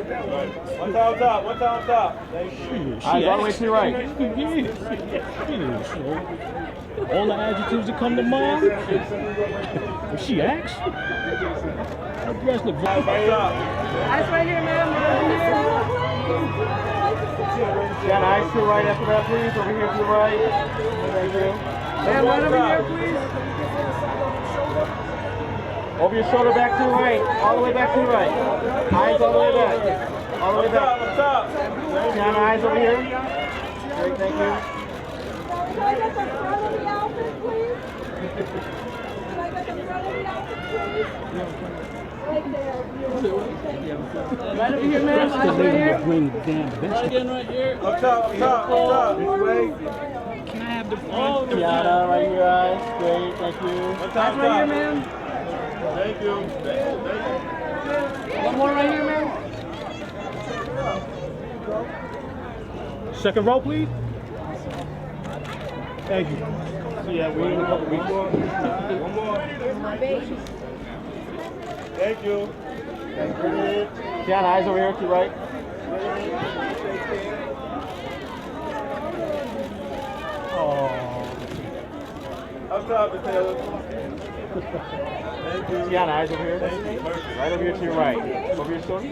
One time top, one time top. Thank you. Eyes all the way to your right. All the adjectives that come to mind. If she acts, her dress looks Eyes right here, ma'am. Yeah, eyes to the right after that, please. Over here to the right. Thank you. Ma'am, right over here, please. Over your shoulder, back to the right. All the way back to the right. Eyes all the way back. All the way back. Down, eyes over here. Great, thank you. Can I get the front of the outfit, please? Can I get the front of the outfit, please? Right there. Right over here, ma'am. Eyes right here. bring the damn Right again, right here. Up top, up top, up top. This way. Can I have the Teyana, right here, eyes. Great, thank you. Eyes right here, ma'am. Thank you. One more right here, ma'am. second row, please? Thank you. Yeah, we need a couple weeks. One more. Thank you. Thank you. Teyana, eyes over here to your right. Up top, Taylor. Thank you. Teyana, eyes over here. Thank you. Right over here to your right. Over your shoulder.